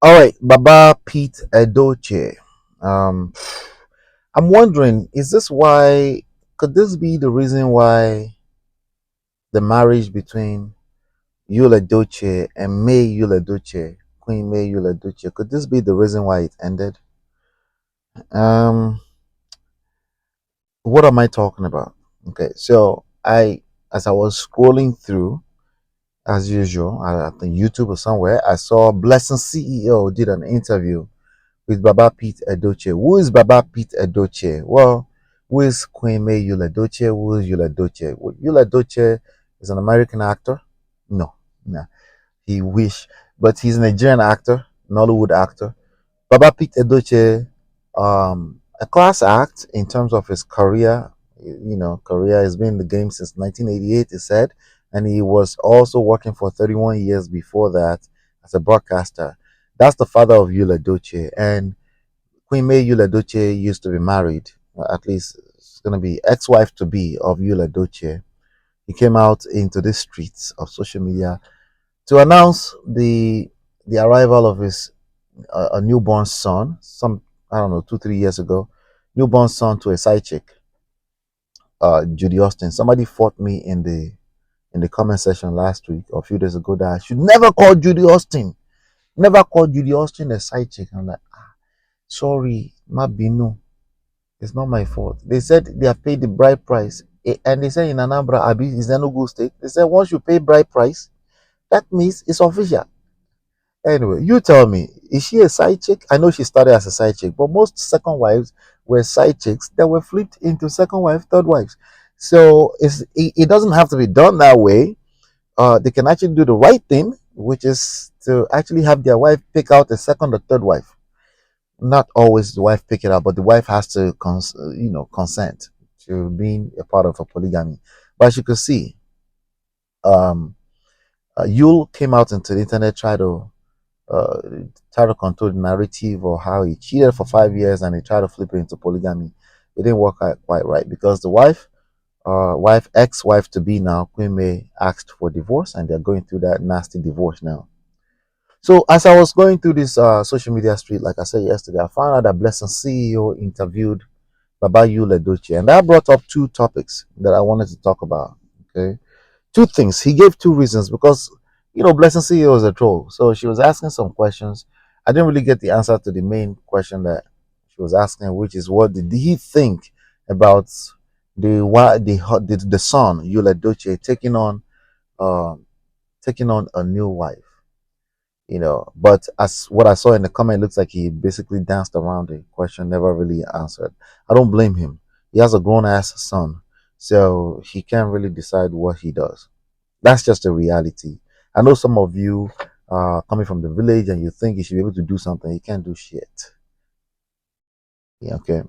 All right, Baba Pete Edoche. Um, I'm wondering, is this why? Could this be the reason why the marriage between Yul-Edochie and Queen May Yul-Edochie, could this be the reason why it ended? Um, what am I talking about? Okay, so as I was scrolling through, as usual, I think YouTube or somewhere, I saw Blessing CEO did an interview with Baba Pete Edochie. Who is Baba Pete Edochie? Well, who is Queen May Yul-Edochie? Who is Yul-Edochie? Well, Yul-Edochie is an American actor. No, no, he wish, but he's a Nigerian actor, Nollywood actor. Baba Pete Edochie, a class act in terms of his career. You know, career has been in the game since 1988, he said, and he was also working for 31 years before that as a broadcaster. That's the father of Yul-Edochie, and Queen May Yul-Edochie used to be married, at least it's going to be ex-wife to be of Yul-Edochie. He came out into the streets of social media to announce the arrival of his a newborn son. Some I don't know 2 3 years ago, newborn son to a side chick, Judy Austin. Somebody fought me in the comment section last week or a few days ago that I should never call Judy Austin. Never call Judy Austin a side chick. I'm like, sorry, Mabino. It's not my fault. They said they have paid the bride price. And they said in Anambra, Abi, is Enugu state? They said once you pay bride price, that means it's official. Anyway, you tell me, is she a side chick? I know she started as a side chick, but most second wives were side chicks that were flipped into second wife, third wives. So it doesn't have to be done that way. They can actually do the right thing, which is to actually have their wife pick out a second or third wife. Not always the wife pick it up, but the wife has to consent to being a part of a polygamy. But as you can see, um, Yule came out into the internet uh, try to control the narrative or how he cheated for 5 years and he tried to flip it into polygamy. It didn't work out quite right because the ex-wife to be now, Queen May, asked for divorce and they're going through that nasty divorce now. So as I was going through this social media street, like I said yesterday, I found out that Blessing CEO interviewed Baba Yul-Edochie, and that brought up two topics that I wanted to talk about. Okay, two things. He gave two reasons because Blessing CEO is a troll, so she was asking some questions. I didn't really get the answer to the main question that she was asking, which is what did he think about the son Yul-Edochie taking on a new wife. But as what I saw in the comment, it looks like he basically danced around the question, never really answered. I don't blame him. He has a grown ass son, so he can't really decide what he does. That's just the reality. I know some of you coming from the village and you think you should be able to do something. You can't do shit. Yeah, okay.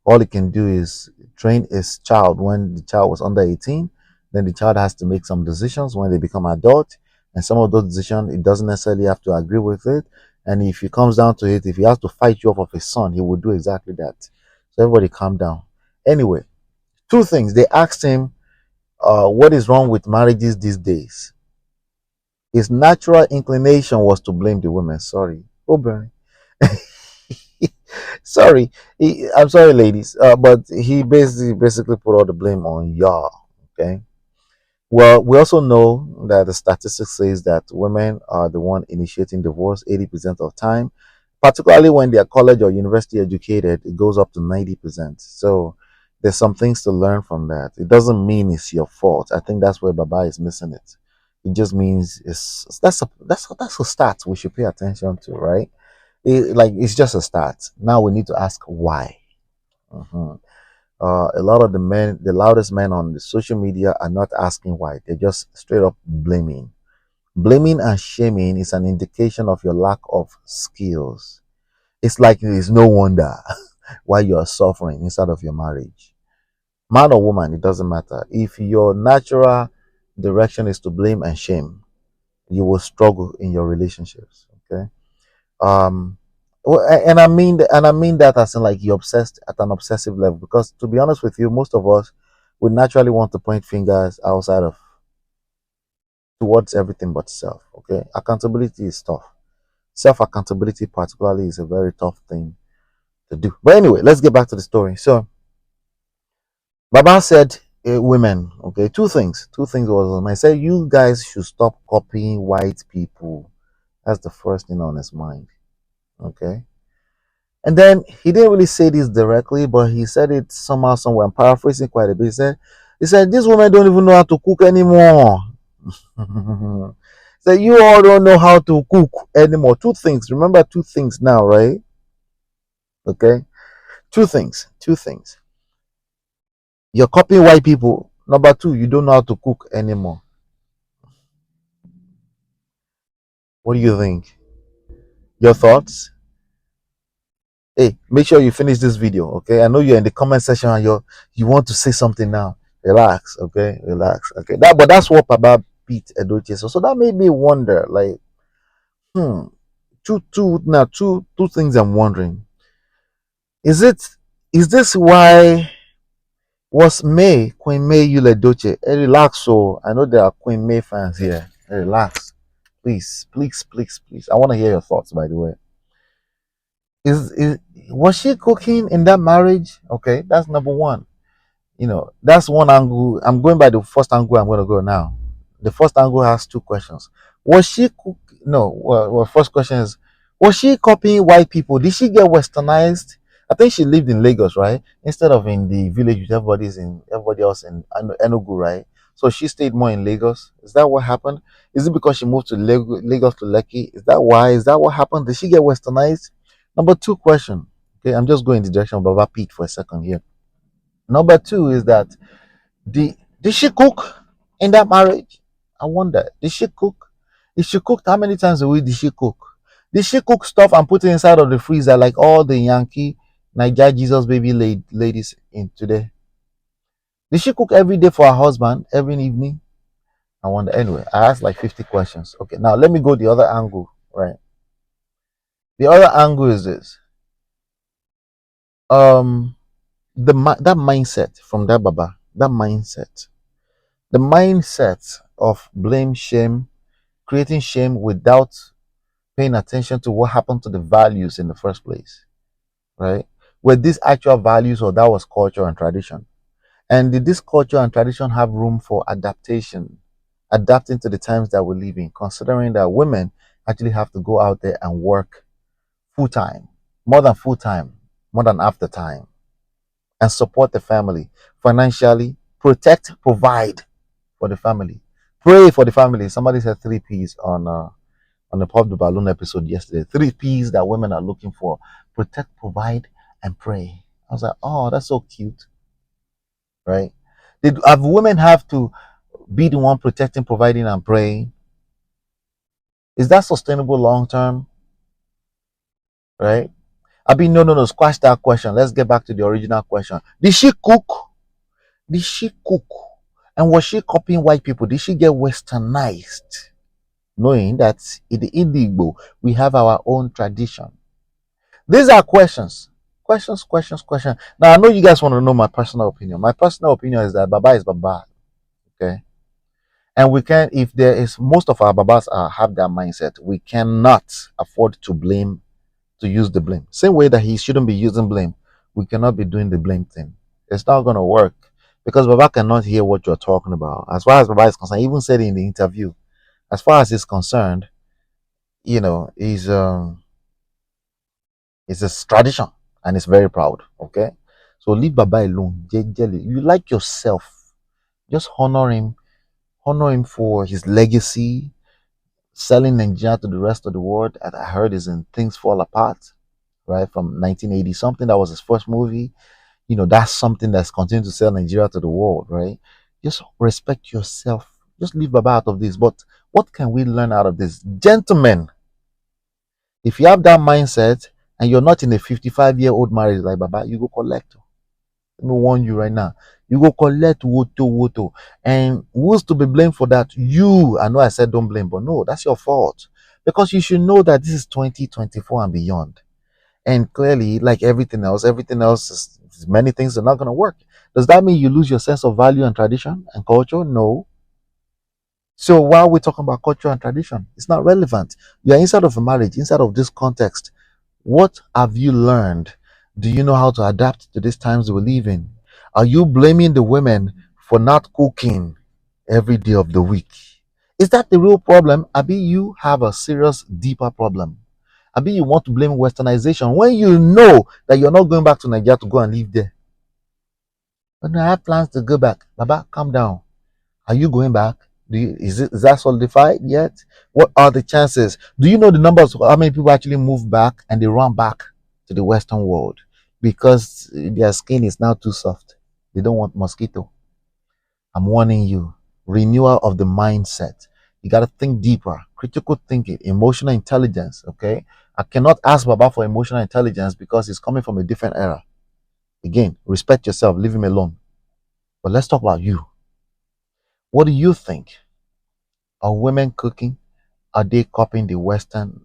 All he can do is train his child when the child was under 18. Then the child has to make some decisions when they become adult. And some of those decisions, it doesn't necessarily have to agree with it. And if it comes down to it, if he has to fight you off of his son, he will do exactly that. So everybody calm down. Anyway, two things. They asked him, what is wrong with marriages these days? His natural inclination was to blame the women. Sorry. Oh, Bernie. Sorry, I'm sorry, ladies, but he basically put all the blame on y'all. Okay. Well, we also know that the statistics says that women are the one initiating divorce 80% of time, particularly when they are college or university educated. It goes up to 90%. So there's some things to learn from that. It doesn't mean it's your fault. I think that's where Baba is missing it. It just means that's a stat we should pay attention to, right? It's just a start. Now we need to ask why. Mhm. A lot of the men, the loudest men on the social media, are not asking why. They're just straight up blaming. Blaming and shaming is an indication of your lack of skills. It's like it is no wonder why you are suffering inside of your marriage. Man or woman, it doesn't matter. If your natural direction is to blame and shame, you will struggle in your relationships. Okay. um and I mean that as in like you're obsessed at an obsessive level, because to be honest with you, most of us would naturally want to point fingers outside of towards everything but self. Okay, accountability is tough. self accountability, particularly, is a very tough thing to do. But anyway, let's get back to the story. So, Baba said, women, okay, two things. Two things was I said, you guys should stop copying white people. That's the first thing on his mind. Okay. And then he didn't really say this directly, but he said it somehow, somewhere. I'm paraphrasing quite a bit. He said, these women don't even know how to cook anymore. So you all don't know how to cook anymore. Two things. Remember two things now, right? Okay. Two things. Two things. You're copying white people. Number two, you don't know how to cook anymore. What do you think? Your thoughts? Hey, make sure you finish this video, okay? I know you're in the comment section and you want to say something now. Relax, okay? Relax, okay? That's what Baba beat Edochie. So that made me wonder, like, hmm, two things I'm wondering. Is it is this why was Queen May Yul-Edochie? Hey, relax, so I know there are Queen May fans here. Hey, relax. Please, please, please, please. I want to hear your thoughts, by the way. Is was she cooking in that marriage? Okay, that's number one. That's one angle. I'm going by the first angle. I'm going to go now. The first angle has two questions. Was she cook? No. Well, first question is, was she copying white people? Did she get westernized? I think she lived in Lagos, right? Instead of in the village with everybody else in Enugu, right? So she stayed more in Lagos. Is that what happened? Is it because she moved to Lagos to Lekki? Is that why? Is that what happened? Did she get westernized? Number two question. Okay, I'm just going in the direction of Baba Pete for a second here. Number two is that did she cook in that marriage? I wonder. Did she cook? If she cooked, how many times a week did she cook? Did she cook stuff and put it inside of the freezer like all the Yankee Niger Jesus baby ladies in today? Did she cook every day for her husband every evening? I wonder. Anyway, I asked like 50 questions. Okay, now let me go the other angle. Right. The other angle is this. Um, that mindset from that Baba, the mindset of blame, shame, creating shame without paying attention to what happened to the values in the first place, right? Were these actual values or that was culture and tradition? And did this culture and tradition have room for adaptation, adapting to the times that we live in, considering that women actually have to go out there and work full time, more than half the time, and support the family financially, protect, provide for the family, pray for the family. Somebody said three P's on the Pop the Balloon episode yesterday. Three P's that women are looking for: protect, provide, and pray. I was like, oh, that's so cute, right? Did have women have to be the one protecting, providing, and praying? Is that sustainable long term? Right? I mean, no, squash that question. Let's get back to the original question. Did she cook? Did she cook? And was she copying white people? Did she get westernized? Knowing that in the Igbo, we have our own tradition. These are questions. Questions, questions, questions. Now, I know you guys want to know my personal opinion. My personal opinion is that Baba is Baba. Okay. And we can, if there is, most of our Babas have that mindset. We cannot afford to blame, to use the blame. Same way that he shouldn't be using blame. We cannot be doing the blame thing. It's not going to work because Baba cannot hear what you're talking about. As far as Baba is concerned, he even said in the interview, as far as he's concerned, he's it's a tradition and it's very proud. Okay. So leave Baba alone. Jejely. You like yourself. Just honor him for his legacy, selling Nigeria to the rest of the world. And I heard is in Things Fall Apart, right? From 1980 something. That was his first movie. That's something that's continuing to sell Nigeria to the world, right? Just respect yourself. Just leave Baba out of this. But what can we learn out of this? Gentlemen, if you have that mindset and you're not in a 55-year-old marriage like Baba, you go collect. Let me warn you right now. You go collect woto. And who's to be blamed for that? You. I know I said don't blame, but no, that's your fault. Because you should know that this is 2024 and beyond. And clearly, like everything else many things are not going to work. Does that mean you lose your sense of value and tradition and culture? No. So while we're talking about culture and tradition, it's not relevant. You are inside of a marriage, inside of this context. What have you learned? Do you know how to adapt to these times we live in? Are you blaming the women for not cooking every day of the week? Is that the real problem? Abi, you have a serious, deeper problem. Abi, you want to blame westernization when you know that you're not going back to Nigeria to go and live there. But no, I have plans to go back. Baba, calm down. Are you going back? Is that solidified yet? What are the chances? Do you know the numbers of how many people actually move back and they run back to the Western world because their skin is now too soft? They don't want mosquito. I'm warning you. Renewal of the mindset. You got to think deeper. Critical thinking, emotional intelligence. Okay. I cannot ask Baba for emotional intelligence because he's coming from a different era. Again, respect yourself. Leave him alone. But let's talk about you. What do you think? Are women cooking? Are they copying the Western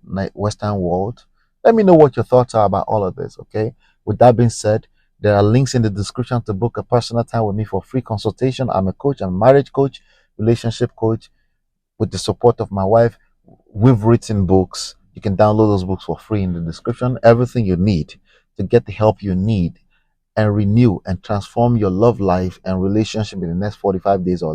world? Let me know what your thoughts are about all of this. Okay. With that being said, there are links in the description to book a personal time with me for free consultation. I'm a coach. I'm a marriage coach, relationship coach. With the support of my wife, we've written books. You can download those books for free in the description. Everything you need to get the help you need and renew and transform your love life and relationship in the next 45 days or